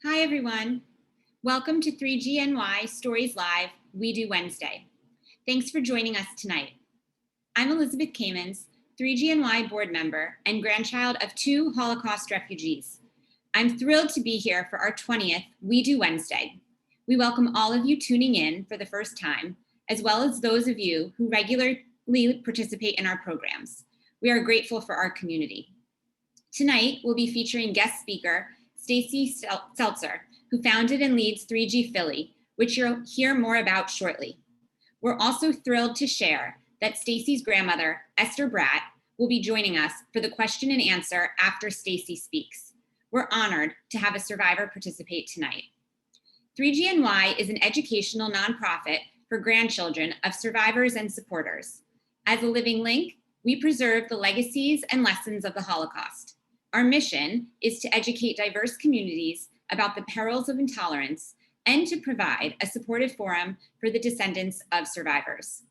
Hi, everyone. Welcome to 3GNY Stories Live, WEDU Wednesday. Thanks for joining us tonight. I'm Elizabeth Kamens, 3GNY board member and grandchild of 2 Holocaust refugees. I'm thrilled to be here for our 20th WEDU Wednesday. We welcome all of you tuning in for the first time, as well as those of you who regularly participate in our programs. We are grateful for our community. Tonight, we'll be featuring guest speaker Stacy Seltzer, who founded and leads 3G Philly, which you'll hear more about shortly. We're also thrilled to share that Stacy's grandmother, Esther Bratt, will be joining us for the question and answer after Stacy speaks. We're honored to have a survivor participate tonight. 3GNY is an educational nonprofit for grandchildren of survivors and supporters. As a living link, we preserve the legacies and lessons of the Holocaust. Our mission is to educate diverse communities about the perils of intolerance and to provide a supportive forum for the descendants of survivors.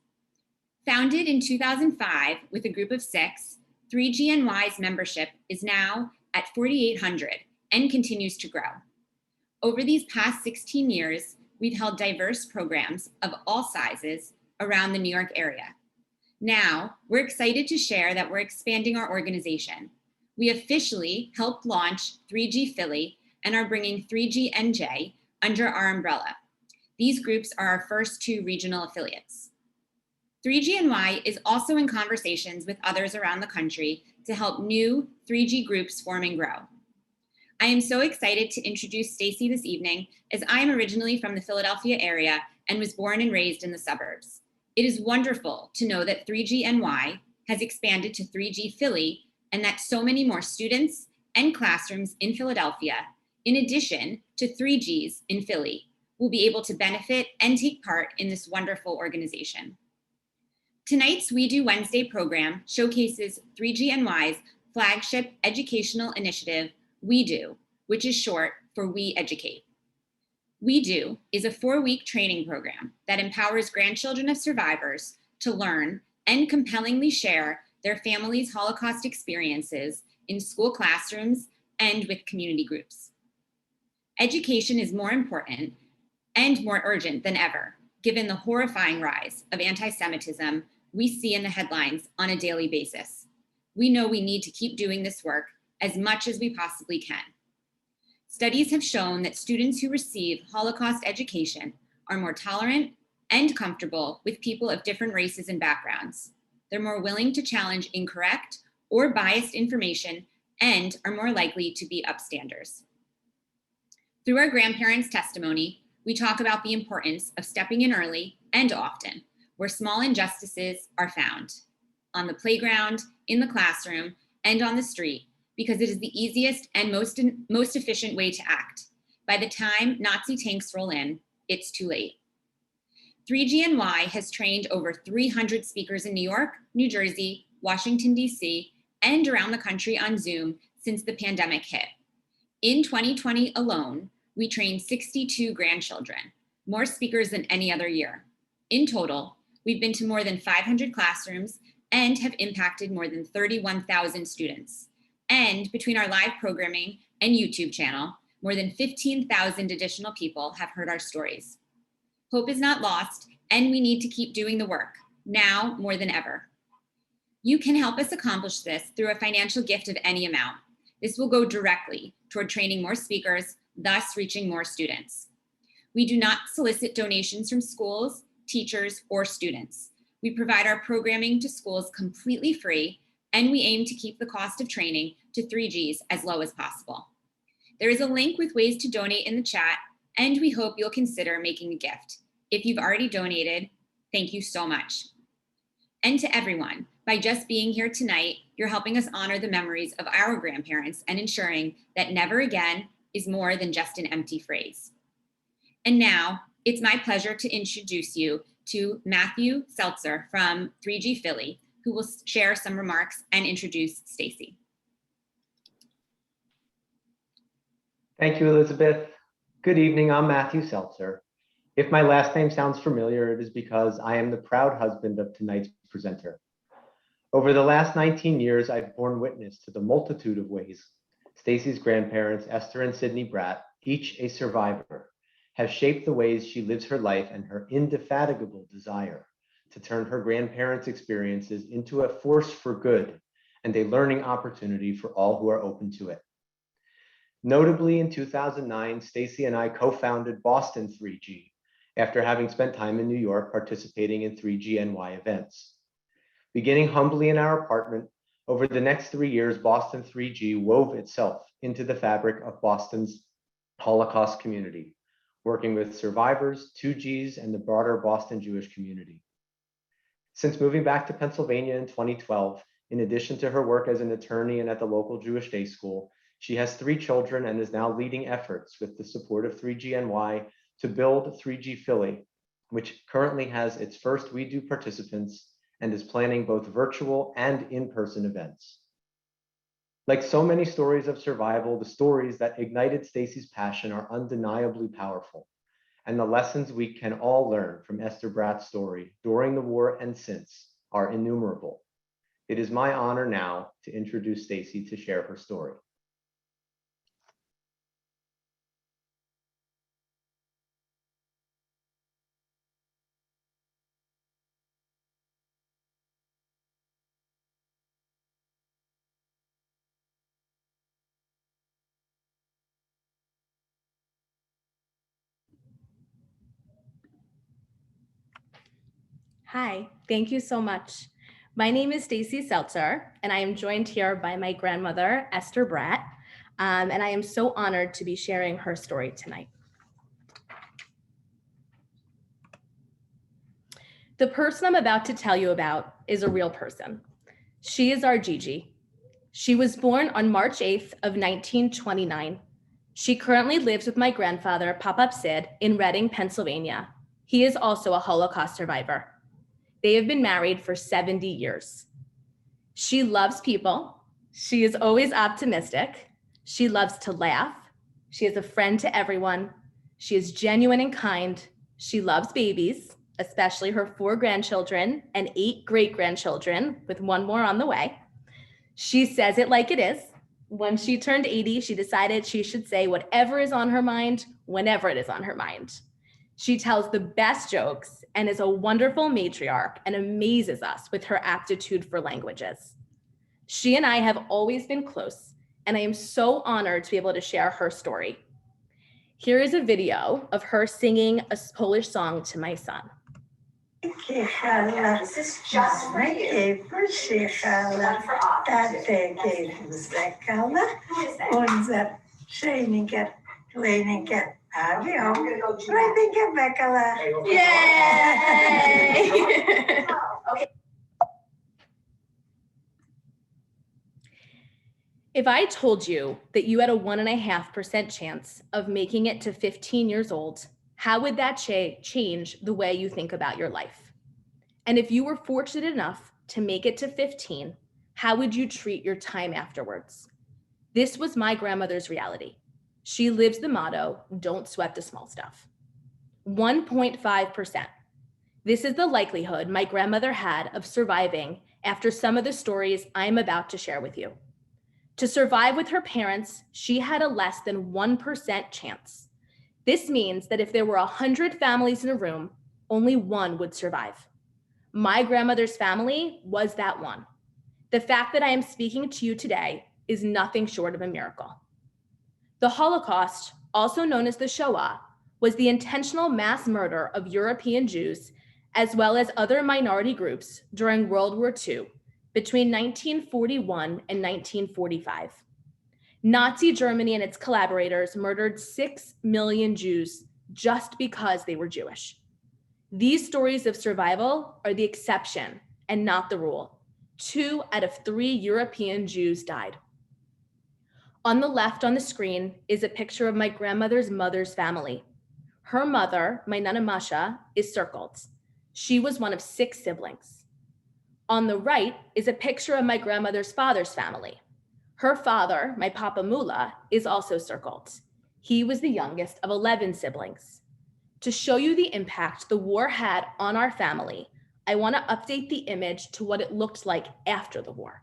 Founded in 2005 with a group of 6, 3GNY's membership is now at 4,800 and continues to grow. Over these past 16 years, we've held diverse programs of all sizes around the New York area. Now, we're excited to share that we're expanding our organization. We officially helped launch 3G Philly and are bringing 3G NJ under our umbrella. These groups are our first 2 regional affiliates. 3GNY is also in conversations with others around the country to help new 3G groups form and grow. I am so excited to introduce Stacy this evening, as I am originally from the Philadelphia area and was born and raised in the suburbs. It is wonderful to know that 3GNY has expanded to 3G Philly and that so many more students and classrooms in Philadelphia, in addition to 3Gs in Philly, will be able to benefit and take part in this wonderful organization. Tonight's WEDU Wednesday program showcases 3GNY's flagship educational initiative, WEDU, which is short for We Educate. WEDU is a 4-week training program that empowers grandchildren of survivors to learn and compellingly share their families' Holocaust experiences in school classrooms and with community groups. Education is more important and more urgent than ever, given the horrifying rise of anti-Semitism we see in the headlines on a daily basis. We know we need to keep doing this work as much as we possibly can. Studies have shown that students who receive Holocaust education are more tolerant and comfortable with people of different races and backgrounds. They're more willing to challenge incorrect or biased information and are more likely to be upstanders. Through our grandparents' testimony, we talk about the importance of stepping in early and often where small injustices are found, on the playground, in the classroom, and on the street, because it is the easiest and most efficient way to act. By the time Nazi tanks roll in, it's too late. 3GNY has trained over 300 speakers in New York, New Jersey, Washington, D.C., and around the country on Zoom since the pandemic hit. In 2020 alone, we trained 62 grandchildren, more speakers than any other year. In total, we've been to more than 500 classrooms and have impacted more than 31,000 students. And between our live programming and YouTube channel, more than 15,000 additional people have heard our stories. Hope is not lost, and we need to keep doing the work, now more than ever. You can help us accomplish this through a financial gift of any amount. This will go directly toward training more speakers, thus reaching more students. We do not solicit donations from schools, teachers, or students. We provide our programming to schools completely free, and we aim to keep the cost of training to 3Gs as low as possible. There is a link with ways to donate in the chat, and we hope you'll consider making a gift. If you've already donated, thank you so much. And to everyone, by just being here tonight, you're helping us honor the memories of our grandparents and ensuring that never again is more than just an empty phrase. And now, it's my pleasure to introduce you to Matthew Seltzer from 3G Philly, who will share some remarks and introduce Stacy. Thank you, Elizabeth. Good evening, I'm Matthew Seltzer. If my last name sounds familiar, it is because I am the proud husband of tonight's presenter. Over the last 19 years, I've borne witness to the multitude of ways Stacy's grandparents, Esther and Sydney Bratt, each a survivor, have shaped the ways she lives her life and her indefatigable desire to turn her grandparents' experiences into a force for good and a learning opportunity for all who are open to it. Notably, in 2009, Stacy and I co-founded Boston 3G after having spent time in New York participating in 3GNY events. Beginning humbly in our apartment, over the next 3 years, Boston 3G wove itself into the fabric of Boston's Holocaust community, working with survivors, 2Gs, and the broader Boston Jewish community. Since moving back to Pennsylvania in 2012, in addition to her work as an attorney and at the local Jewish day school, she has 3 children and is now leading efforts with the support of 3GNY to build 3G Philly, which currently has its first WEDU participants and is planning both virtual and in-person events. Like so many stories of survival, the stories that ignited Stacy's passion are undeniably powerful, and the lessons we can all learn from Esther Bratt's story during the war and since are innumerable. It is my honor now to introduce Stacy to share her story. Hi, thank you so much. My name is Stacy Seltzer, and I am joined here by my grandmother, Esther Bratt, and I am so honored to be sharing her story tonight. The person I'm about to tell you about is a real person. She is our Gigi. She was born on March 8th of 1929. She currently lives with my grandfather, Papa Sid, in Reading, Pennsylvania. He is also a Holocaust survivor. They have been married for 70 years. She loves people. She is always optimistic. She loves to laugh. She is a friend to everyone. She is genuine and kind. She loves babies, especially her 4 grandchildren and 8 great-grandchildren, with 1 more on the way. She says it like it is. When she turned 80, she decided she should say whatever is on her mind, whenever it is on her mind. She tells the best jokes and is a wonderful matriarch and amazes us with her aptitude for languages. She and I have always been close, and I am so honored to be able to share her story. Here is a video of her singing a Polish song to my son. This is just for you. One for Unser schöniger, kleiniger Avion. Yay! If I told you that you had a 1.5% chance of making it to 15 years old, how would that change the way you think about your life? And if you were fortunate enough to make it to 15, how would you treat your time afterwards? This was my grandmother's reality. She lives the motto, don't sweat the small stuff. 1.5%. This is the likelihood my grandmother had of surviving after some of the stories I'm about to share with you. To survive with her parents, she had a less than 1% chance. This means that if there were 100 families in a room, only one would survive. My grandmother's family was that one. The fact that I am speaking to you today is nothing short of a miracle. The Holocaust, also known as the Shoah, was the intentional mass murder of European Jews, as well as other minority groups during World War II, between 1941 and 1945. Nazi Germany and its collaborators murdered 6 million Jews just because they were Jewish. These stories of survival are the exception and not the rule. 2 out of 3 European Jews died. On the left on the screen is a picture of my grandmother's mother's family. Her mother, my Nana Masha, is circled. She was one of 6 siblings. On the right is a picture of my grandmother's father's family. Her father, my Papa Mula, is also circled. He was the youngest of 11 siblings. To show you the impact the war had on our family, I want to update the image to what it looked like after the war.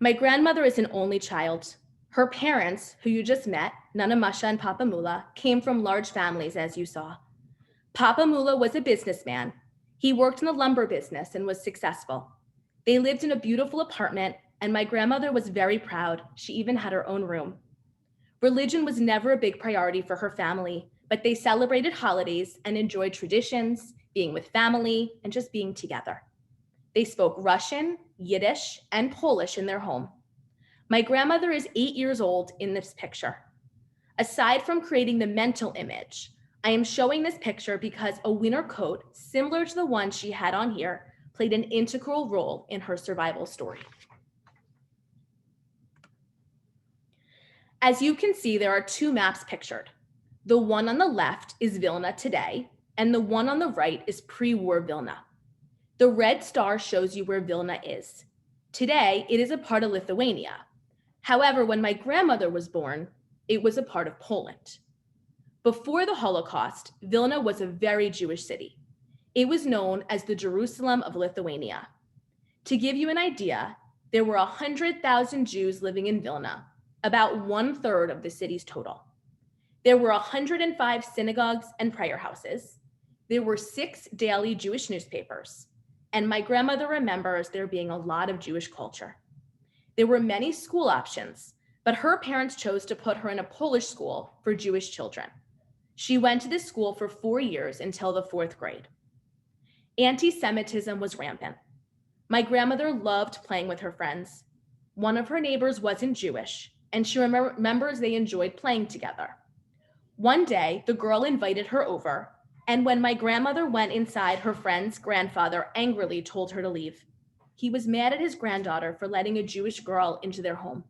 My grandmother is an only child. Her parents, who you just met, Nana Masha and Papa Mula, came from large families, as you saw. Papa Mula was a businessman. He worked in the lumber business and was successful. They lived in a beautiful apartment, and my grandmother was very proud. She even had her own room. Religion was never a big priority for her family, but they celebrated holidays and enjoyed traditions, being with family, and just being together. They spoke Russian, Yiddish, and Polish in their home. My grandmother is 8 years old in this picture. Aside from creating the mental image, I am showing this picture because a winter coat, similar to the one she had on here, played an integral role in her survival story. As you can see, there are 2 maps pictured. The one on the left is Vilna today, and the one on the right is pre-war Vilna. The red star shows you where Vilna is. Today, it is a part of Lithuania. However, when my grandmother was born, it was a part of Poland. Before the Holocaust, Vilna was a very Jewish city. It was known as the Jerusalem of Lithuania. To give you an idea, there were 100,000 Jews living in Vilna, about 1/3 of the city's total. There were 105 synagogues and prayer houses. There were 6 daily Jewish newspapers. And my grandmother remembers there being a lot of Jewish culture. There were many school options, but her parents chose to put her in a Polish school for Jewish children. She went to this school for 4 years until the 4th grade. Anti-Semitism was rampant. My grandmother loved playing with her friends. One of her neighbors wasn't Jewish, and she remembers they enjoyed playing together. One day, the girl invited her over, and when my grandmother went inside, her friend's grandfather angrily told her to leave. He was mad at his granddaughter for letting a Jewish girl into their home.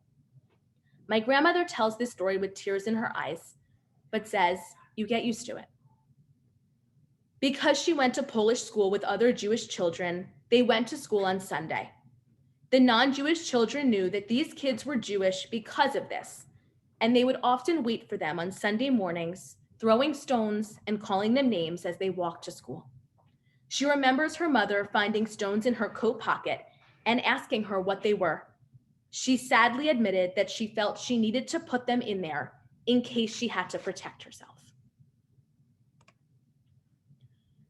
My grandmother tells this story with tears in her eyes, but says, "You get used to it." Because she went to Polish school with other Jewish children, they went to school on Sunday. The non-Jewish children knew that these kids were Jewish because of this, and they would often wait for them on Sunday mornings, throwing stones and calling them names as they walked to school. She remembers her mother finding stones in her coat pocket and asking her what they were. She sadly admitted that she felt she needed to put them in there in case she had to protect herself.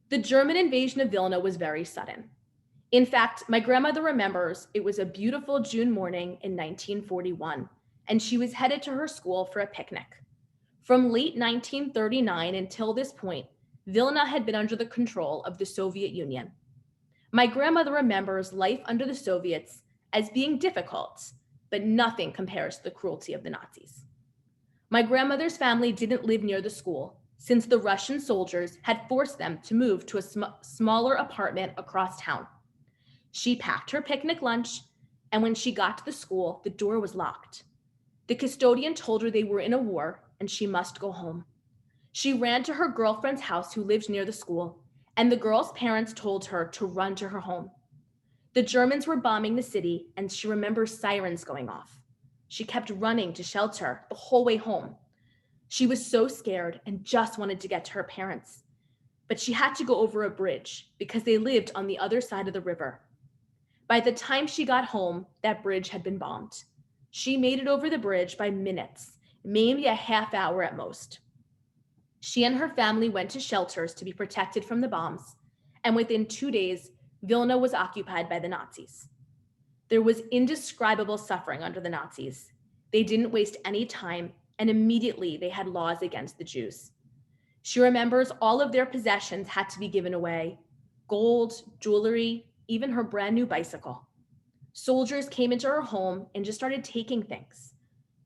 The German invasion of Vilna was very sudden. In fact, my grandmother remembers it was a beautiful June morning in 1941, and she was headed to her school for a picnic. From late 1939 until this point, Vilna had been under the control of the Soviet Union. My grandmother remembers life under the Soviets as being difficult, but nothing compares to the cruelty of the Nazis. My grandmother's family didn't live near the school since the Russian soldiers had forced them to move to a smaller apartment across town. She packed her picnic lunch, and when she got to the school, the door was locked. The custodian told her they were in a war and she must go home. She ran to her girlfriend's house who lived near the school, and the girl's parents told her to run to her home. The Germans were bombing the city, and she remembers sirens going off. She kept running to shelter the whole way home. She was so scared and just wanted to get to her parents. But she had to go over a bridge because they lived on the other side of the river. By the time she got home, that bridge had been bombed. She made it over the bridge by minutes, maybe a half hour at most. She and her family went to shelters to be protected from the bombs, and within 2 days, Vilna was occupied by the Nazis. There was indescribable suffering under the Nazis. They didn't waste any time, and immediately they had laws against the Jews. She remembers all of their possessions had to be given away: gold, jewelry, even her brand new bicycle. Soldiers came into her home and just started taking things.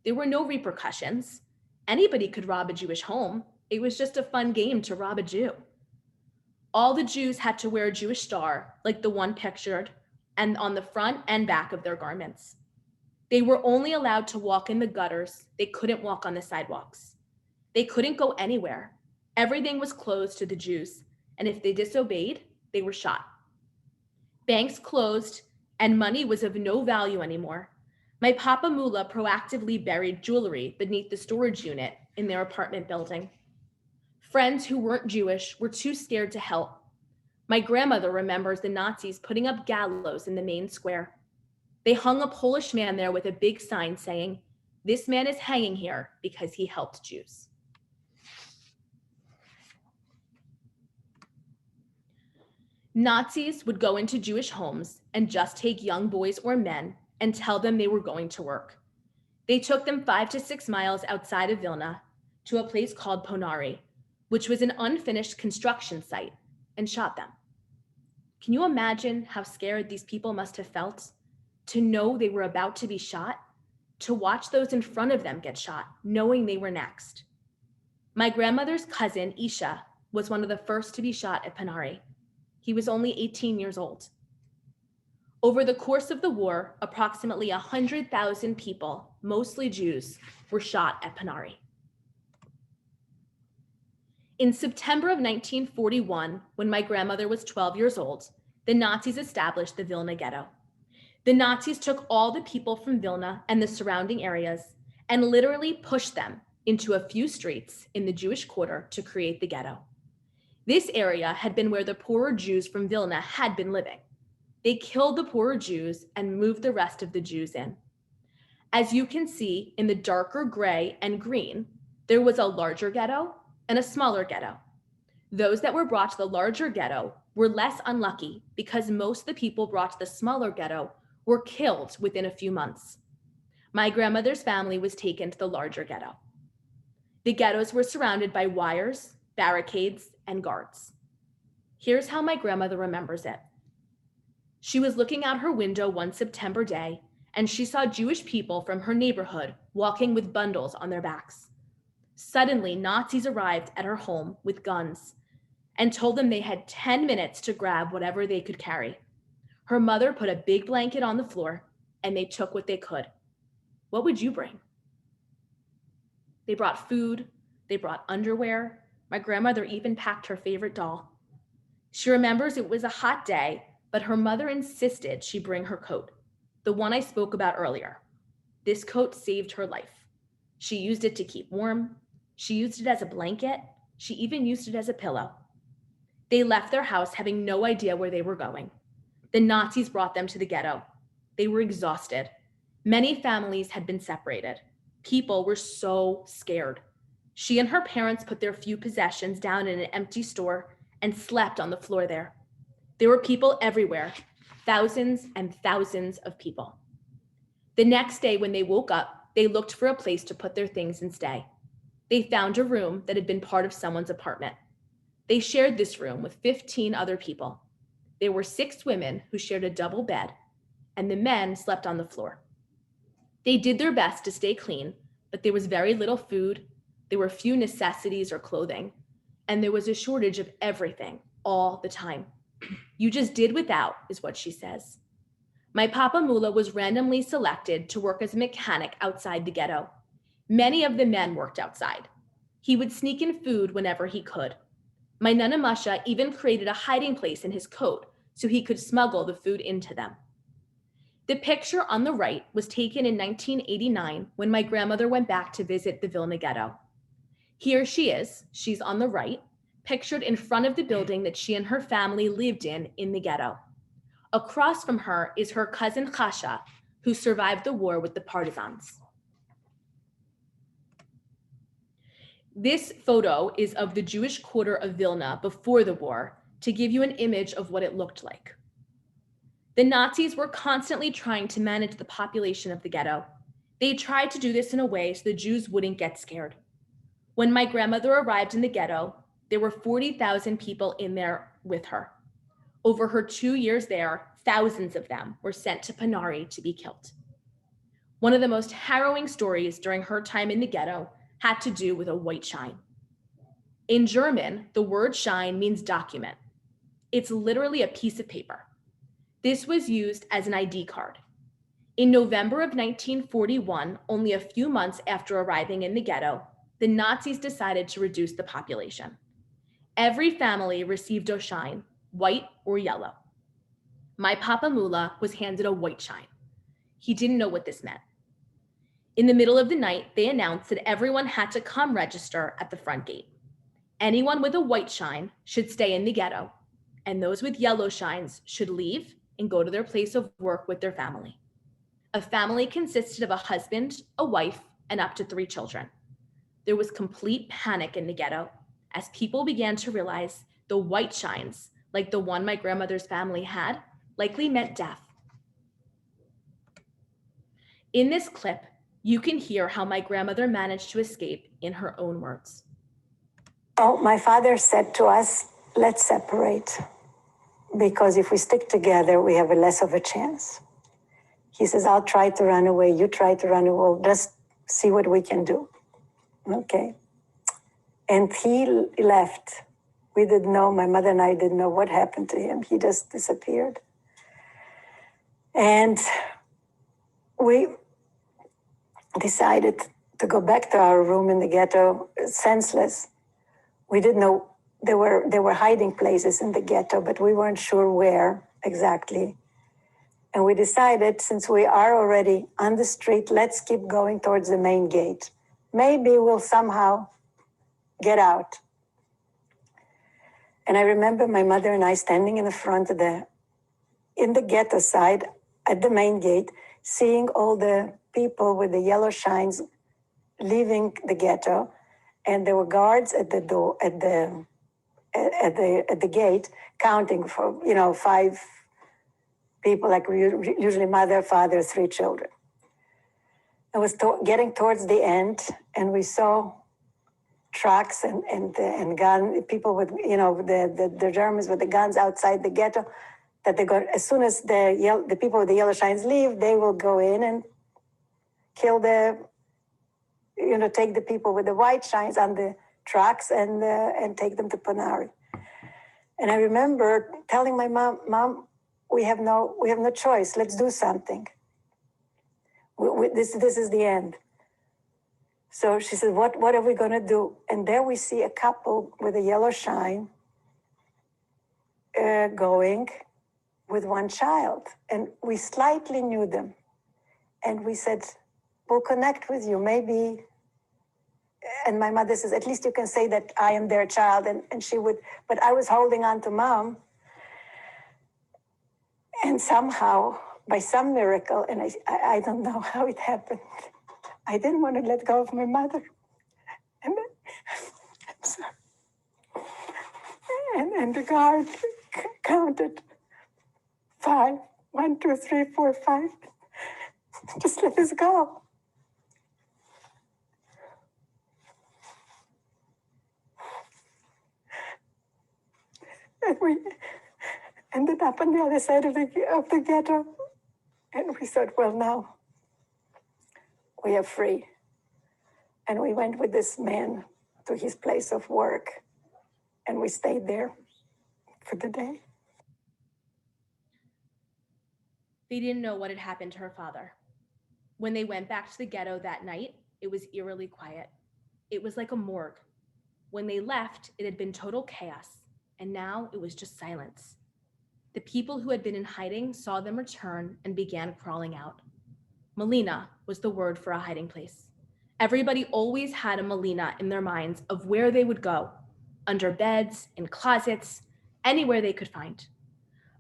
There were no repercussions. Anybody could rob a Jewish home. It was just a fun game to rob a Jew. All the Jews had to wear a Jewish star, like the one pictured, and on the front and back of their garments. They were only allowed to walk in the gutters. They couldn't walk on the sidewalks. They couldn't go anywhere. Everything was closed to the Jews, and if they disobeyed, they were shot. Banks closed, and money was of no value anymore. My Papa Mula proactively buried jewelry beneath the storage unit in their apartment building. Friends who weren't Jewish were too scared to help. My grandmother remembers the Nazis putting up gallows in the main square. They hung a Polish man there with a big sign saying, "This man is hanging here because he helped Jews." Nazis would go into Jewish homes and just take young boys or men and tell them they were going to work. They took them 5 to 6 miles outside of Vilna to a place called Ponari, which was an unfinished construction site, and shot them. Can you imagine how scared these people must have felt? To know they were about to be shot, to watch those in front of them get shot, knowing they were next. My grandmother's cousin, Isha, was one of the first to be shot at Ponari. He was only 18 years old. Over the course of the war, approximately 100,000 people, mostly Jews, were shot at Ponari. In September of 1941, when my grandmother was 12 years old, the Nazis established the Vilna Ghetto. The Nazis took all the people from Vilna and the surrounding areas and literally pushed them into a few streets in the Jewish quarter to create the ghetto. This area had been where the poorer Jews from Vilna had been living. They killed the poorer Jews and moved the rest of the Jews in. As you can see in the darker gray and green, there was a larger ghetto and a smaller ghetto. Those that were brought to the larger ghetto were less unlucky because most of the people brought to the smaller ghetto were killed within a few months. My grandmother's family was taken to the larger ghetto. The ghettos were surrounded by wires, barricades, and guards. Here's how my grandmother remembers it. She was looking out her window one September day, and she saw Jewish people from her neighborhood walking with bundles on their backs. Suddenly, Nazis arrived at her home with guns and told them they had 10 minutes to grab whatever they could carry. Her mother put a big blanket on the floor, and they took what they could. What would you bring? They brought food, they brought underwear. My grandmother even packed her favorite doll. She remembers it was a hot day, but her mother insisted she bring her coat, the one I spoke about earlier. This coat saved her life. She used it to keep warm. She used it as a blanket. She even used it as a pillow. They left their house having no idea where they were going. The Nazis brought them to the ghetto. They were exhausted. Many families had been separated. People were so scared. She and her parents put their few possessions down in an empty store and slept on the floor there. There were people everywhere, thousands and thousands of people. The next day when they woke up, they looked for a place to put their things and stay. They found a room that had been part of someone's apartment. They shared this room with 15 other people. There were 6 women who shared a double bed, and the men slept on the floor. They did their best to stay clean, but there was very little food, there were few necessities or clothing, and there was a shortage of everything all the time. You just did without, is what she says. My Papa Mula was randomly selected to work as a mechanic outside the ghetto. Many of the men worked outside. He would sneak in food whenever he could. My Nana Masha even created a hiding place in his coat so he could smuggle the food into them. The picture on the right was taken in 1989 when my grandmother went back to visit the Vilna Ghetto. Here she is, she's on the right, pictured in front of the building that she and her family lived in the ghetto. Across from her is her cousin Chasha, who survived the war with the partisans. This photo is of the Jewish quarter of Vilna before the war to give you an image of what it looked like. The Nazis were constantly trying to manage the population of the ghetto. They tried to do this in a way so the Jews wouldn't get scared. When my grandmother arrived in the ghetto, there were 40,000 people in there with her. Over her 2 years there, thousands of them were sent to Panari to be killed. One of the most harrowing stories during her time in the ghetto had to do with a white shine. In German, the word shine means document. It's literally a piece of paper. This was used as an ID card. In November of 1941, only a few months after arriving in the ghetto, the Nazis decided to reduce the population. Every family received a shine, white or yellow. My Papa Mula was handed a white shine. He didn't know what this meant. In the middle of the night, they announced that everyone had to come register at the front gate. Anyone with a white shine should stay in the ghetto, and those with yellow shines should leave and go to their place of work with their family. A family consisted of a husband, a wife, and up to 3 children. There was complete panic in the ghetto as people began to realize the white shines, like the one my grandmother's family had, likely meant death. In this clip, you can hear how my grandmother managed to escape in her own words. Oh, my father said to us, let's separate, because if we stick together, we have less of a chance. He says, I'll try to run away, you try to run away, we'll just see what we can do. Okay. And he left. We didn't know, my mother and I didn't know what happened to him. He just disappeared. And we decided to go back to our room in the ghetto, senseless. We didn't know, there were hiding places in the ghetto, but we weren't sure where exactly. And we decided, since we are already on the street, let's keep going towards the main gate. Maybe we'll somehow get out. And I remember my mother and I standing in the front of in the ghetto side at the main gate, seeing all the people with the yellow shines leaving the ghetto, and there were guards at the door, at the gate, counting for 5 people, like usually mother, father, 3 children. It was getting towards the end, and we saw trucks and gun people with the Germans with the guns outside the ghetto. That they go, as soon as the people with the yellow shines leave, they will go in and kill take the people with the white shines on the trucks and take them to Panari. And I remember telling my mom, we have no choice. Let's do something. This is the end. So she said, what are we going to do? And there we see a couple with a yellow shine going with 1 child. And we slightly knew them. And we said, we'll connect with you, maybe. And my mother says, at least you can say that I am their child. And she would, but I was holding on to mom. And somehow by some miracle, and I don't know how it happened, I didn't want to let go of my mother. And so, and the guard counted 5, 1, 2, 3, 4, 5. Just let us go. And we ended up on the other side of the ghetto. And we thought, well, now we are free. And we went with this man to his place of work. And we stayed there for the day. They didn't know what had happened to her father. When they went back to the ghetto that night, it was eerily quiet. It was like a morgue. When they left, it had been total chaos, and now it was just silence. The people who had been in hiding saw them return and began crawling out. Melina was the word for a hiding place. Everybody always had a Melina in their minds of where they would go, under beds, in closets, anywhere they could find.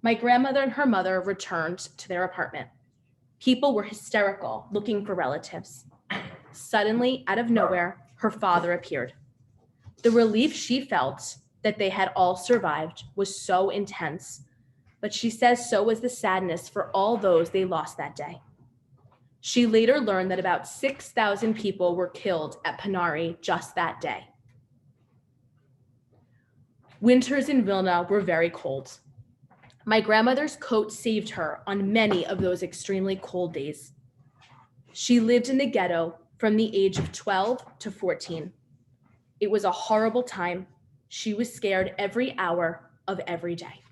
My grandmother and her mother returned to their apartment. People were hysterical, looking for relatives. Suddenly, out of nowhere, her father appeared. The relief she felt that they had all survived was so intense, but she says so was the sadness for all those they lost that day. She later learned that about 6,000 people were killed at Panari just that day. Winters in Vilna were very cold. My grandmother's coat saved her on many of those extremely cold days. She lived in the ghetto from the age of 12 to 14. It was a horrible time. She was scared every hour of every day.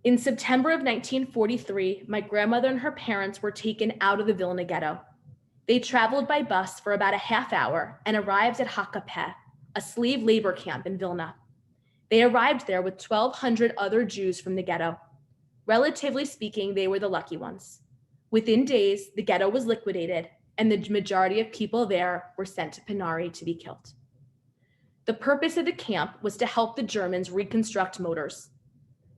In September of 1943, my grandmother and her parents were taken out of the Vilna Ghetto. They traveled by bus for about a half hour and arrived at Hakapeh, a slave labor camp in Vilna. They arrived there with 1,200 other Jews from the ghetto. Relatively speaking, they were the lucky ones. Within days, the ghetto was liquidated, and the majority of people there were sent to Panari to be killed. The purpose of the camp was to help the Germans reconstruct motors.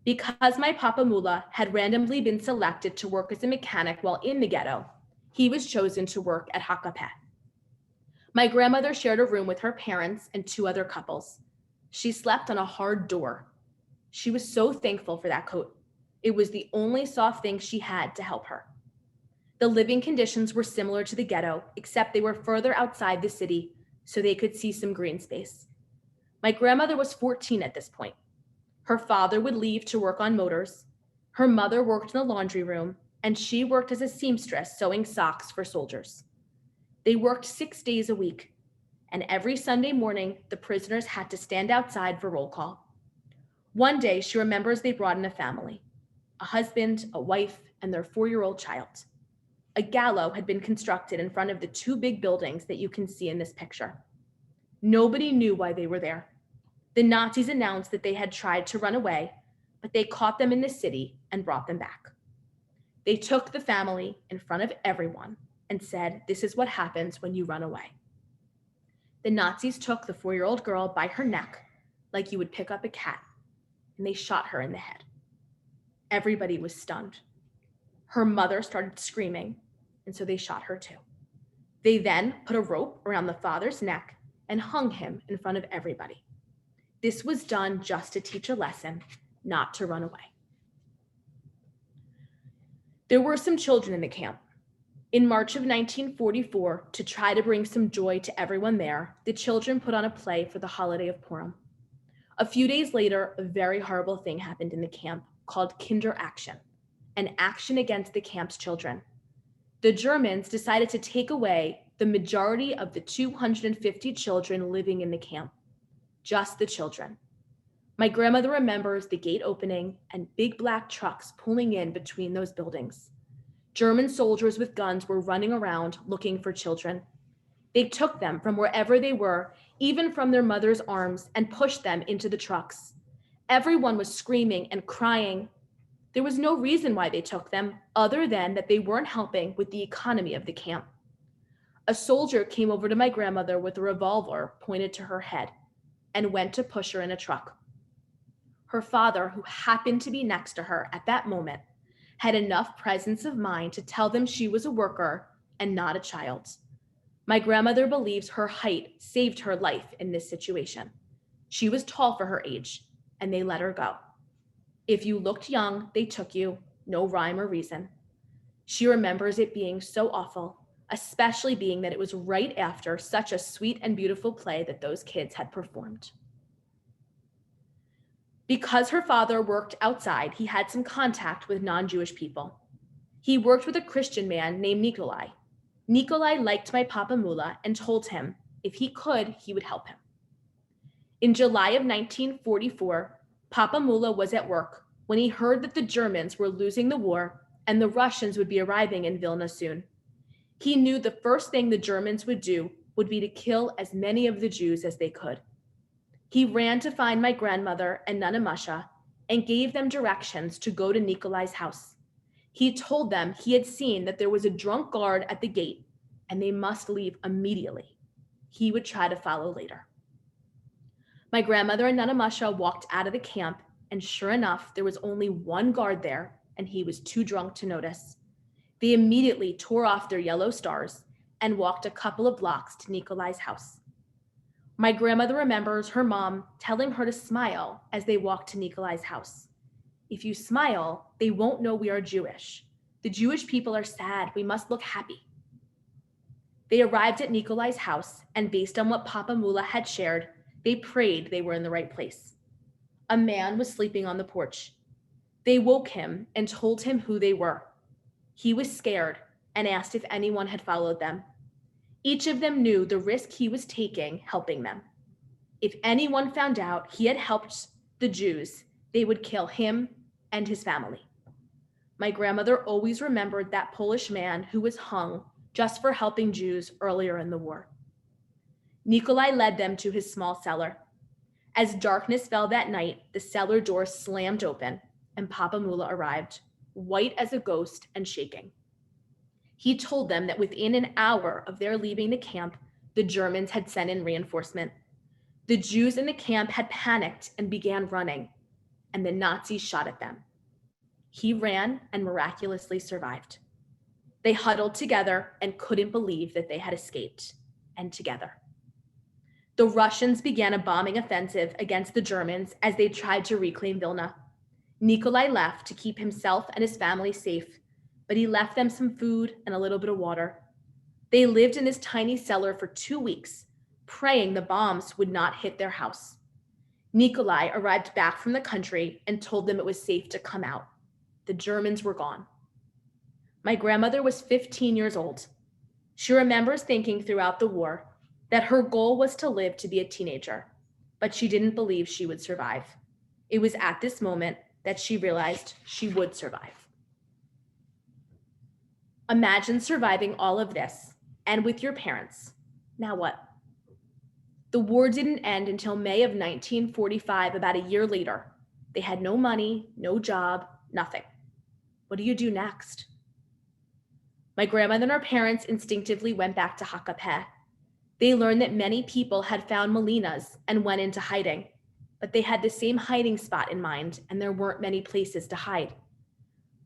Because my Papa Mula had randomly been selected to work as a mechanic while in the ghetto, he was chosen to work at Hakapeh. My grandmother shared a room with her parents and 2 other couples. She slept on a hard door. She was so thankful for that coat. It was the only soft thing she had to help her. The living conditions were similar to the ghetto, except they were further outside the city, so they could see some green space. My grandmother was 14 at this point. Her father would leave to work on motors. Her mother worked in the laundry room, and she worked as a seamstress sewing socks for soldiers. They worked 6 days a week. And every Sunday morning, the prisoners had to stand outside for roll call. One day, she remembers they brought in a family, a husband, a wife, and their 4-year-old child. A gallows had been constructed in front of the 2 big buildings that you can see in this picture. Nobody knew why they were there. The Nazis announced that they had tried to run away, but they caught them in the city and brought them back. They took the family in front of everyone and said, "This is what happens when you run away." The Nazis took the 4-year-old girl by her neck, like you would pick up a cat, and they shot her in the head. Everybody was stunned. Her mother started screaming, and so they shot her too. They then put a rope around the father's neck and hung him in front of everybody. This was done just to teach a lesson, not to run away. There were some children in the camp. In March of 1944, to try to bring some joy to everyone there, the children put on a play for the holiday of Purim. A few days later, a very horrible thing happened in the camp called Kinder Action, an action against the camp's children. The Germans decided to take away the majority of the 250 children living in the camp, just the children. My grandmother remembers the gate opening and big black trucks pulling in between those buildings. German soldiers with guns were running around looking for children. They took them from wherever they were, even from their mother's arms, and pushed them into the trucks. Everyone was screaming and crying. There was no reason why they took them, other than that they weren't helping with the economy of the camp. A soldier came over to my grandmother with a revolver pointed to her head and went to push her in a truck. Her father, who happened to be next to her at that moment, had enough presence of mind to tell them she was a worker and not a child. My grandmother believes her height saved her life in this situation. She was tall for her age, and they let her go. If you looked young, they took you, no rhyme or reason. She remembers it being so awful, especially being that it was right after such a sweet and beautiful play that those kids had performed. Because her father worked outside, he had some contact with non-Jewish people. He worked with a Christian man named Nikolai. Nikolai liked my Papa Mula and told him if he could, he would help him. In July of 1944, Papa Mula was at work when he heard that the Germans were losing the war and the Russians would be arriving in Vilna soon. He knew the first thing the Germans would do would be to kill as many of the Jews as they could. He ran to find my grandmother and Nana Masha and gave them directions to go to Nikolai's house. He told them he had seen that there was a drunk guard at the gate and they must leave immediately. He would try to follow later. My grandmother and Nana Masha walked out of the camp, and sure enough, there was only one guard there, and he was too drunk to notice. They immediately tore off their yellow stars and walked a couple of blocks to Nikolai's house. My grandmother remembers her mom telling her to smile as they walked to Nikolai's house. If you smile, they won't know we are Jewish. The Jewish people are sad. We must look happy. They arrived at Nikolai's house, and based on what Papa Mula had shared, they prayed they were in the right place. A man was sleeping on the porch. They woke him and told him who they were. He was scared and asked if anyone had followed them. Each of them knew the risk he was taking helping them. If anyone found out he had helped the Jews, they would kill him and his family. My grandmother always remembered that Polish man who was hung just for helping Jews earlier in the war. Nikolai led them to his small cellar. As darkness fell that night, the cellar door slammed open and Papa Mula arrived, white as a ghost and shaking. He told them that within an hour of their leaving the camp, the Germans had sent in reinforcement. The Jews in the camp had panicked and began running, and the Nazis shot at them. He ran and miraculously survived. They huddled together and couldn't believe that they had escaped, and together. The Russians began a bombing offensive against the Germans as they tried to reclaim Vilna. Nikolai left to keep himself and his family safe, but he left them some food and a little bit of water. They lived in this tiny cellar for 2 weeks, praying the bombs would not hit their house. Nikolai arrived back from the country and told them it was safe to come out. The Germans were gone. My grandmother was 15 years old. She remembers thinking throughout the war that her goal was to live to be a teenager, but she didn't believe she would survive. It was at this moment that she realized she would survive. Imagine surviving all of this, and with your parents. Now what? The war didn't end until May of 1945, about a year later. They had no money, no job, nothing. What do you do next? My grandmother and her parents instinctively went back to Hakapeh. They learned that many people had found Melinas and went into hiding, but they had the same hiding spot in mind, and there weren't many places to hide.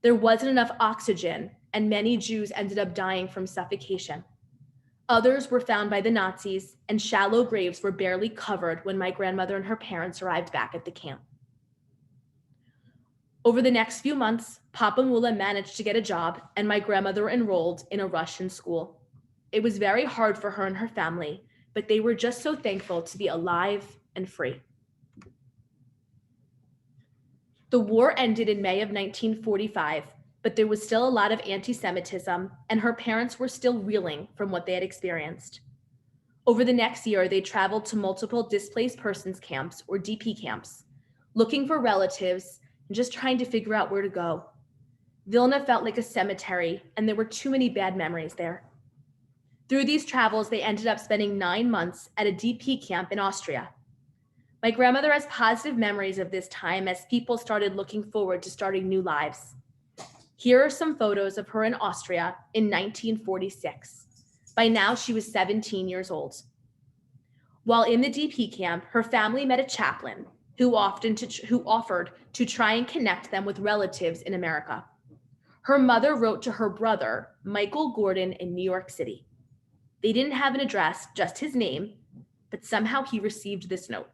There wasn't enough oxygen, and many Jews ended up dying from suffocation. Others were found by the Nazis, and shallow graves were barely covered when my grandmother and her parents arrived back at the camp. Over the next few months, Papa Mula managed to get a job, and my grandmother enrolled in a Russian school. It was very hard for her and her family, but they were just so thankful to be alive and free. The war ended in May of 1945, but there was still a lot of anti-Semitism, and her parents were still reeling from what they had experienced. Over the next year, they traveled to multiple displaced persons camps, or DP camps, looking for relatives and just trying to figure out where to go. Vilna felt like a cemetery, and there were too many bad memories there. Through these travels, they ended up spending 9 months at a DP camp in Austria. My grandmother has positive memories of this time as people started looking forward to starting new lives. Here are some photos of her in Austria in 1946. By now, she was 17 years old. While in the DP camp, her family met a chaplain who offered to try and connect them with relatives in America. Her mother wrote to her brother, Michael Gordon, in New York City. They didn't have an address, just his name, but somehow he received this note.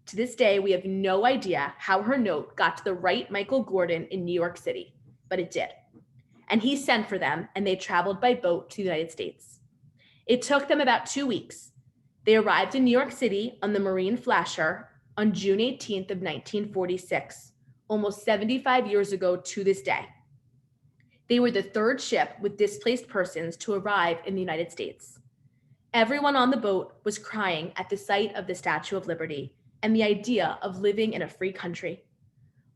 To this day, we have no idea how her note got to the right Michael Gordon in New York City, but it did. And he sent for them, and they traveled by boat to the United States. It took them about 2 weeks. They arrived in New York City on the Marine Flasher on June 18th of 1946, almost 75 years ago to this day. They were the third ship with displaced persons to arrive in the United States. Everyone on the boat was crying at the sight of the Statue of Liberty and the idea of living in a free country.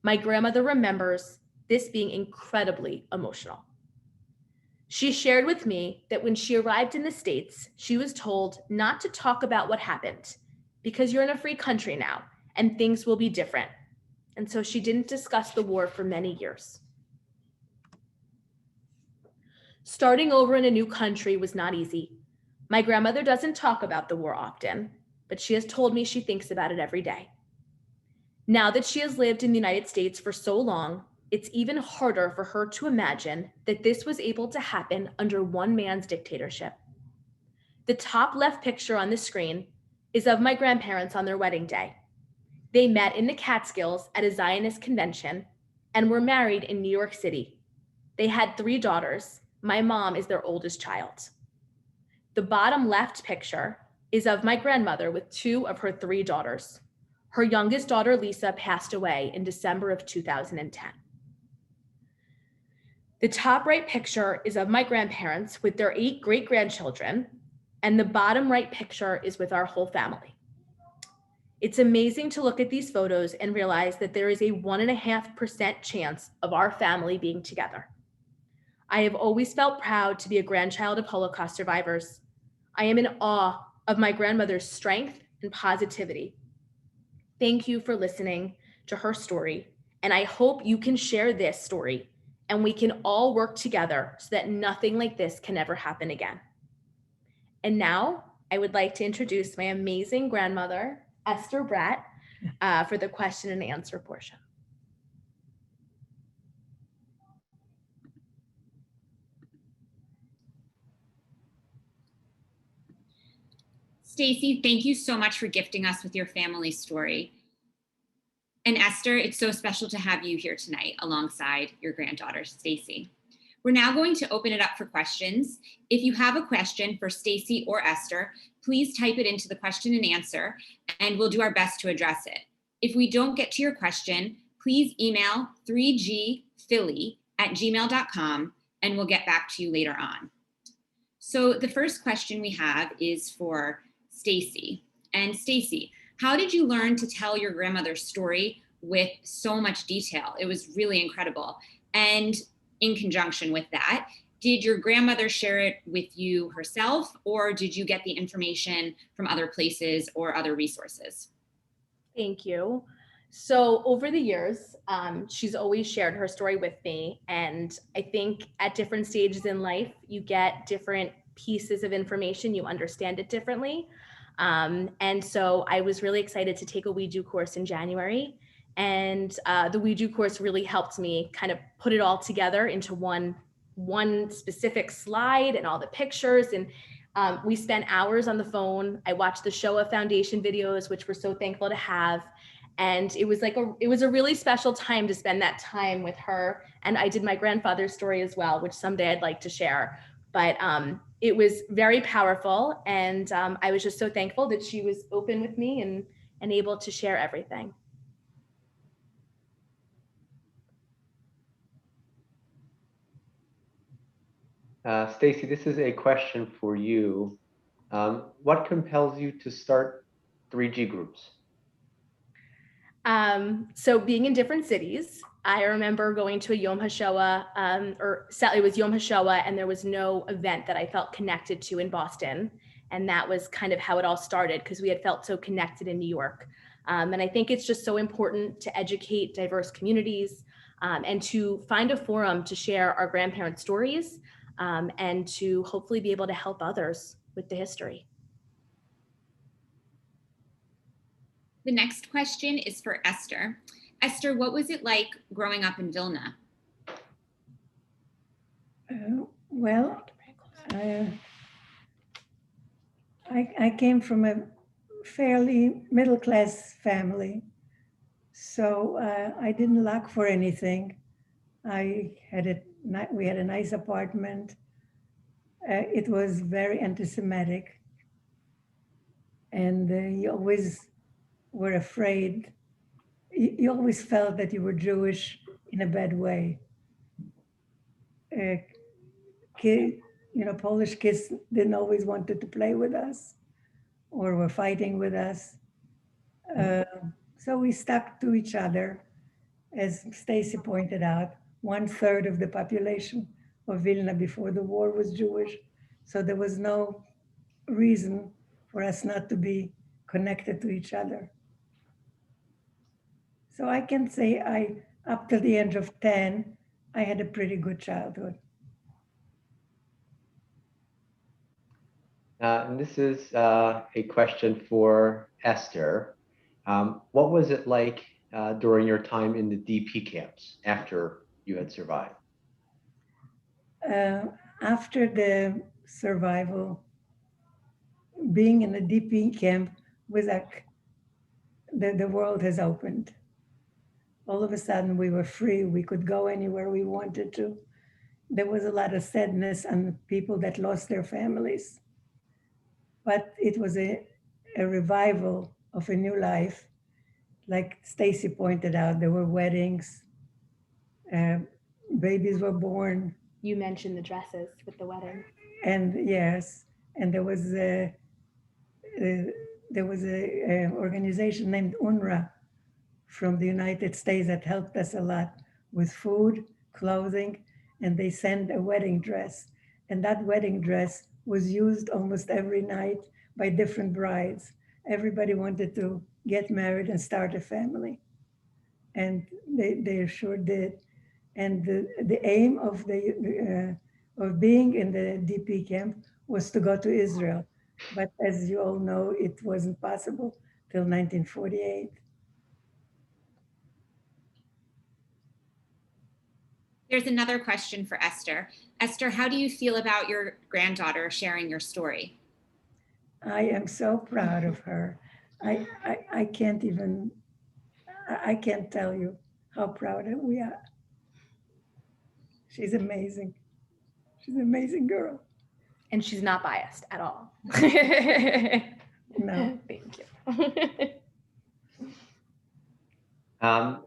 My grandmother remembers this being incredibly emotional. She shared with me that when she arrived in the States, she was told not to talk about what happened because you're in a free country now and things will be different. And so she didn't discuss the war for many years. Starting over in a new country was not easy. My grandmother doesn't talk about the war often, but she has told me she thinks about it every day. Now that she has lived in the United States for so long, it's even harder for her to imagine that this was able to happen under one man's dictatorship. The top left picture on the screen is of my grandparents on their wedding day. They met in the Catskills at a Zionist convention and were married in New York City. They had 3 daughters. My mom is their oldest child. The bottom left picture is of my grandmother with 2 of her 3 daughters. Her youngest daughter, Lisa, passed away in December of 2010. The top right picture is of my grandparents with their 8 great-grandchildren, and the bottom right picture is with our whole family. It's amazing to look at these photos and realize that there is a 1.5% chance of our family being together. I have always felt proud to be a grandchild of Holocaust survivors. I am in awe of my grandmother's strength and positivity. Thank you for listening to her story, and I hope you can share this story and we can all work together so that nothing like this can ever happen again. And now I would like to introduce my amazing grandmother, Esther Bratt, for the question and answer portion. Stacy, thank you so much for gifting us with your family story. And Esther, it's so special to have you here tonight alongside your granddaughter, Stacy. We're now going to open it up for questions. If you have a question for Stacy or Esther, please type it into the question and answer, and we'll do our best to address it. If we don't get to your question, please email 3gphilly@gmail.com, and we'll get back to you later on. So the first question we have is for Stacy. And Stacy, how did you learn to tell your grandmother's story with so much detail? It was really incredible. And in conjunction with that, did your grandmother share it with you herself, or did you get the information from other places or other resources? Thank you. So over the years, she's always shared her story with me. And I think at different stages in life, you get different pieces of information, you understand it differently. And so I was really excited to take a WEDU course in January. And the WEDU course really helped me kind of put it all together into one specific slide and all the pictures. And we spent hours on the phone. I watched the Shoah Foundation videos, which we're so thankful to have. And it was a really special time to spend that time with her. And I did my grandfather's story as well, which someday I'd like to share. But it was very powerful. And I was just so thankful that she was open with me and able to share everything. Stacy, this is a question for you. What compels you to start 3G groups? So being in different cities, I remember going to a Yom HaShoah, it was Yom HaShoah, and there was no event that I felt connected to in Boston. And that was kind of how it all started, because we had felt so connected in New York. And I think it's just so important to educate diverse communities and to find a forum to share our grandparents' stories and to hopefully be able to help others with the history. The next question is for Esther. Esther, what was it like growing up in Vilna? Well, I came from a fairly middle-class family, so I didn't lack for anything. We had a nice apartment. It was very anti-Semitic, and you always were afraid. You always felt that you were Jewish in a bad way. Kid, Polish kids didn't always wanted to play with us or were fighting with us. So we stuck to each other. As Stacy pointed out, 1/3 of the population of Vilna before the war was Jewish. So there was no reason for us not to be connected to each other. So I can say up to the age of 10, I had a pretty good childhood. And this is a question for Esther. What was it like during your time in the DP camps after you had survived? After the survival, being in a DP camp was like the world has opened. All of a sudden, we were free. We could go anywhere we wanted to. There was a lot of sadness on people that lost their families. But it was a revival of a new life. Like Stacy pointed out, there were weddings, babies were born. You mentioned the dresses with the wedding. And yes, and there was a organization named UNRWA from the United States that helped us a lot with food, clothing, and they sent a wedding dress. And that wedding dress was used almost every night by different brides. Everybody wanted to get married and start a family. And they sure did. And the aim of being in the DP camp was to go to Israel. But as you all know, it wasn't possible till 1948. There's another question for Esther. Esther, how do you feel about your granddaughter sharing your story? I am so proud of her. I can't even, I can't tell you how proud we are. She's amazing. She's an amazing girl. And she's not biased at all. No. Thank you.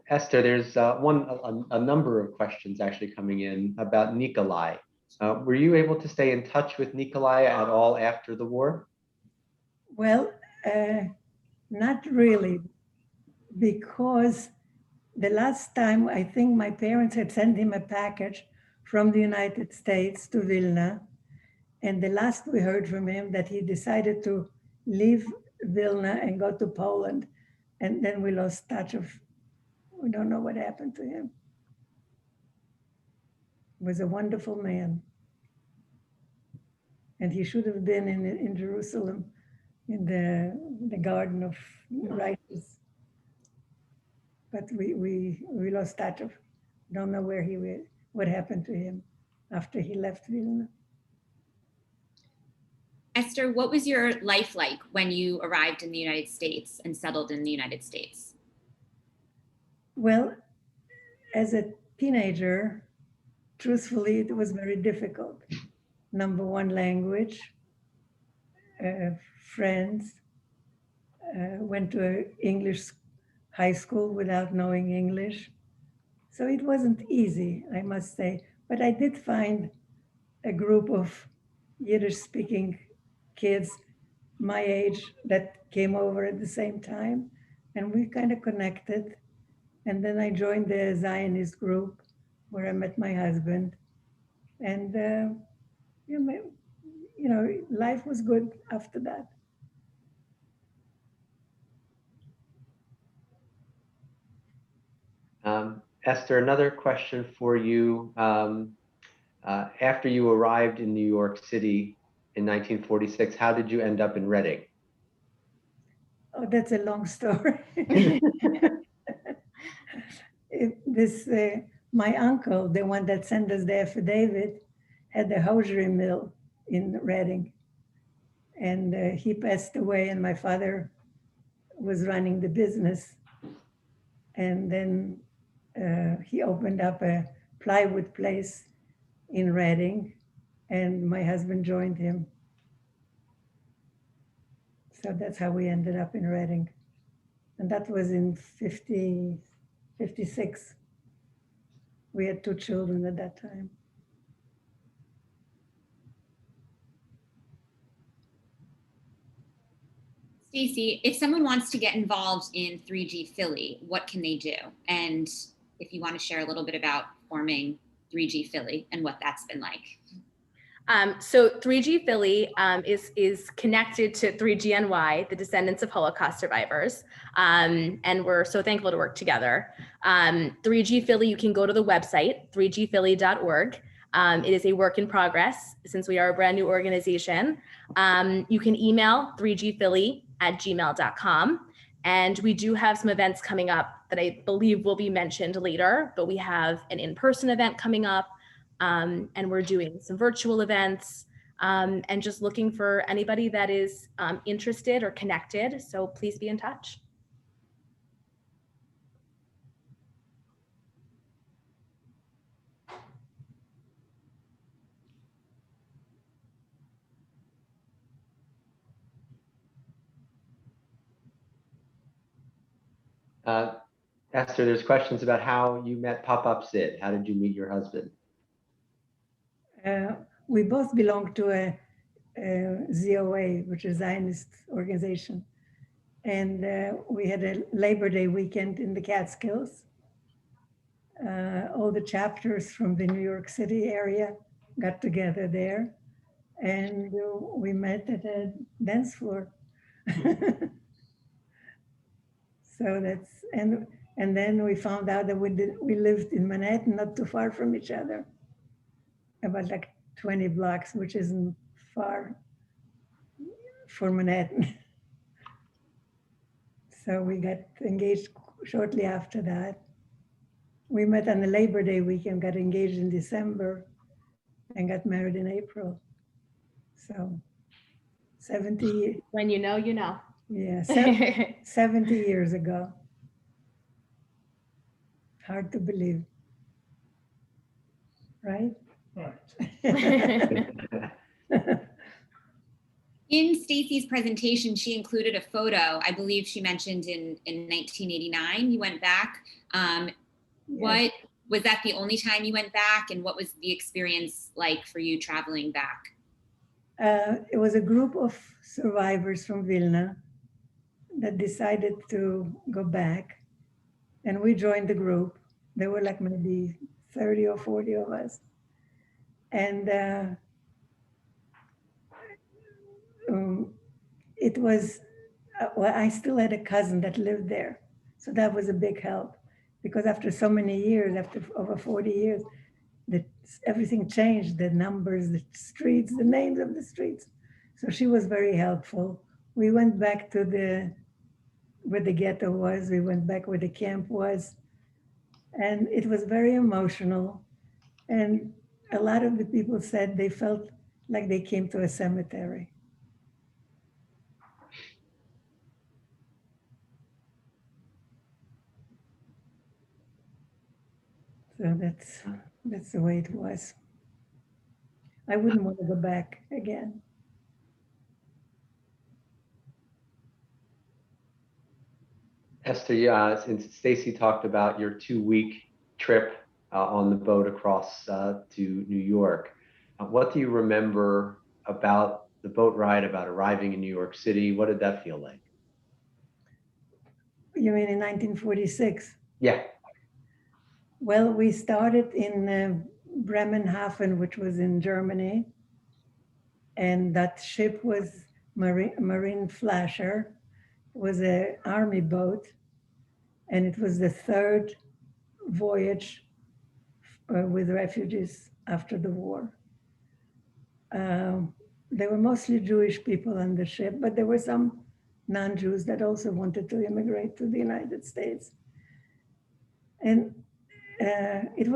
Esther, there's a number of questions actually coming in about Nikolai. Were you able to stay in touch with Nikolai at all after the war? Well, not really, because the last time I think my parents had sent him a package from the United States to Vilna. And the last we heard from him that he decided to leave Vilna and go to Poland. And then we lost touch of, we don't know what happened to him. He was a wonderful man. And he should have been in Jerusalem in the Garden of Righteous. But we lost touch of, don't know where he went, what happened to him after he left Vilna. Esther, what was your life like when you arrived in the United States and settled in the United States? Well, as a teenager, truthfully, it was very difficult. Number one, language, friends, went to an English high school without knowing English. So it wasn't easy, I must say. But I did find a group of Yiddish-speaking kids my age that came over at the same time, and we kind of connected. And then I joined the Zionist group where I met my husband. And, life was good after that. Esther, another question for you. After you arrived in New York City in 1946, how did you end up in Reading? Oh, that's a long story. My uncle, the one that sent us the affidavit, had a hosiery mill in Reading. And he passed away, and my father was running the business. And then he opened up a plywood place in Reading, and my husband joined him. So that's how we ended up in Reading. And that was in 56. We had 2 children at that time. Stacy, if someone wants to get involved in 3G Philly, what can they do? And if you want to share a little bit about forming 3G Philly and what that's been like. So 3G Philly is connected to 3GNY, the Descendants of Holocaust Survivors, and we're so thankful to work together. 3G Philly, you can go to the website, 3gphilly.org. It is a work in progress since we are a brand new organization. You can email 3gphilly@gmail.com. And we do have some events coming up that I believe will be mentioned later, but we have an in-person event coming up. And we're doing some virtual events and just looking for anybody that is interested or connected. So please be in touch. Esther, there's questions about how you met Pop-Up Sid. How did you meet your husband? We both belong to a ZOA, which is a Zionist organization. And we had a Labor Day weekend in the Catskills. All the chapters from the New York City area got together there, and we met at a dance floor. So that's, and then we found out that we lived in Manhattan, not too far from each other, about like 20 blocks, which isn't far for Manhattan. So we got engaged shortly after that. We met on the Labor Day weekend, got engaged in December, and got married in April. So 70. When you know, you know. Yeah, 70 years ago. Hard to believe, right? In Stacy's presentation, she included a photo. I believe she mentioned in 1989, you went back. What was that the only time you went back, and what was the experience like for you traveling back? It was a group of survivors from Vilna that decided to go back, and we joined the group. There were like maybe 30 or 40 of us. And it was, well, I still had a cousin that lived there. So that was a big help, because after so many years, after over 40 years, everything changed, the numbers, the streets, the names of the streets. So she was very helpful. We went back to where the ghetto was. We went back where the camp was. And it was very emotional. And a lot of the people said they felt like they came to a cemetery. So that's the way it was. I wouldn't want to go back again. Esther, since Stacy talked about your 2-week trip on the boat across to New York, what do you remember about the boat ride, about arriving in New York City? What did that feel like? You mean in 1946? Yeah. Well, we started in Bremenhaven, which was in Germany. And that ship was Marine Flasher. It was an army boat. And it was the 3rd voyage with refugees after the war. There were mostly Jewish people on the ship, but there were some non-Jews that also wanted to immigrate to the United States. And it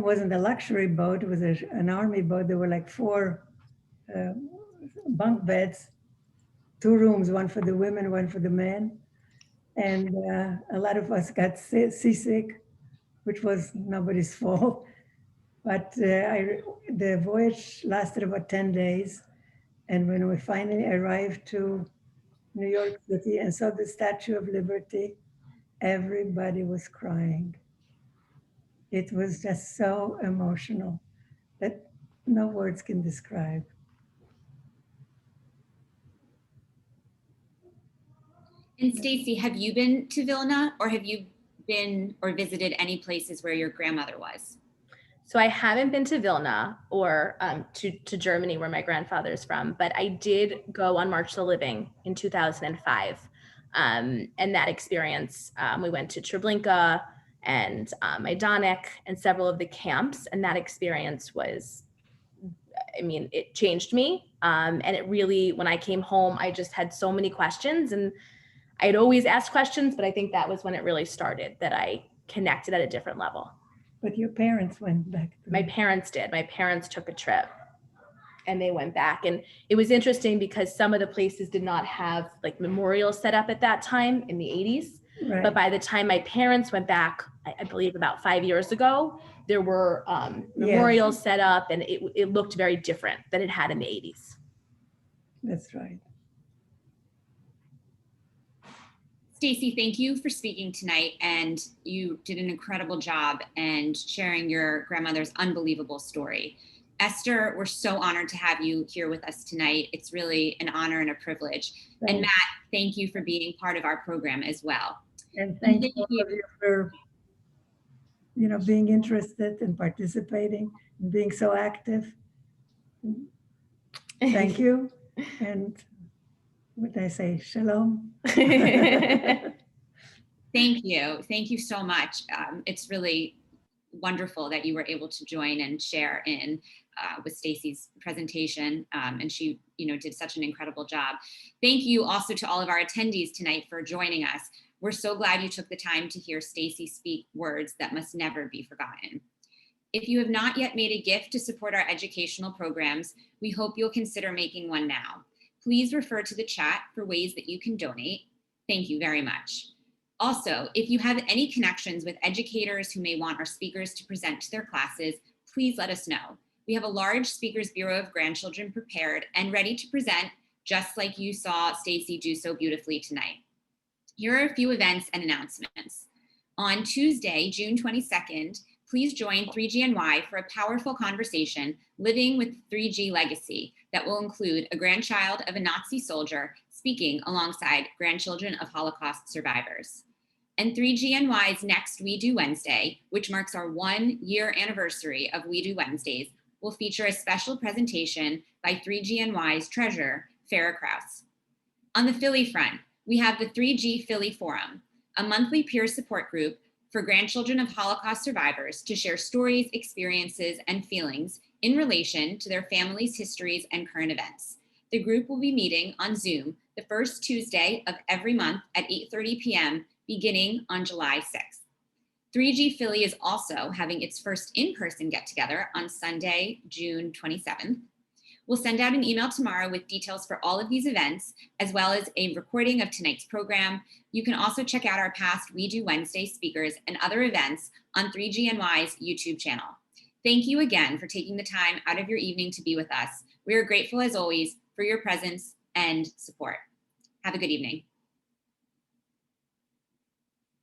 wasn't a luxury boat, it was an army boat. There were like 4 bunk beds, 2 rooms, one for the women, one for the men. And a lot of us got seasick, which was nobody's fault. But the voyage lasted about 10 days. And when we finally arrived to New York City and saw the Statue of Liberty, everybody was crying. It was just so emotional that no words can describe. And Stacy, have you been to Vilna, or have you been or visited any places where your grandmother was? So I haven't been to Vilna or to Germany, where my grandfather's from, but I did go on March to Living in 2005. And that experience, we went to Treblinka and Majdanek and several of the camps. And that experience was, I mean, it changed me. And it really, when I came home, I just had so many questions, and I'd always asked questions, but I think that was when it really started, that I connected at a different level. But your parents went back. My parents did. My parents took a trip and they went back. And it was interesting because some of the places did not have like memorials set up at that time in the 80s. Right. But by the time my parents went back, I believe about 5 years ago, there were memorials set up, and it looked very different than it had in the 80s. That's right. Stacy, thank you for speaking tonight, and you did an incredible job and sharing your grandmother's unbelievable story. Esther, we're so honored to have you here with us tonight. It's really an honor and a privilege. Thanks. And Matt, thank you for being part of our program as well. And thank you all of you for, being interested and participating and being so active. Thank you. And what did I say? Shalom. Thank you. Thank you so much. It's really wonderful that you were able to join and share in with Stacy's presentation. And she, did such an incredible job. Thank you also to all of our attendees tonight for joining us. We're so glad you took the time to hear Stacy speak words that must never be forgotten. If you have not yet made a gift to support our educational programs, we hope you'll consider making one now. Please refer to the chat for ways that you can donate. Thank you very much. Also, if you have any connections with educators who may want our speakers to present to their classes, please let us know. We have a large Speakers Bureau of Grandchildren prepared and ready to present, just like you saw Stacy do so beautifully tonight. Here are a few events and announcements. On Tuesday, June 22nd, please join 3GNY for a powerful conversation, Living with 3G Legacy, that will include a grandchild of a Nazi soldier speaking alongside grandchildren of Holocaust survivors. And 3GNY's next WEDU Wednesday, which marks our 1-year anniversary of WEDU Wednesdays, will feature a special presentation by 3GNY's treasurer, Farrah Krause. On the Philly front, we have the 3G Philly Forum, a monthly peer support group for grandchildren of Holocaust survivors to share stories, experiences, and feelings in relation to their families' histories and current events. The group will be meeting on Zoom the first Tuesday of every month at 8:30 p.m. beginning on July 6th. 3G Philly is also having its first in-person get-together on Sunday, June 27th. We'll send out an email tomorrow with details for all of these events, as well as a recording of tonight's program. You can also check out our past WEDU Wednesday speakers and other events on 3GNY's YouTube channel. Thank you again for taking the time out of your evening to be with us. We are grateful, as always, for your presence and support. Have a good evening.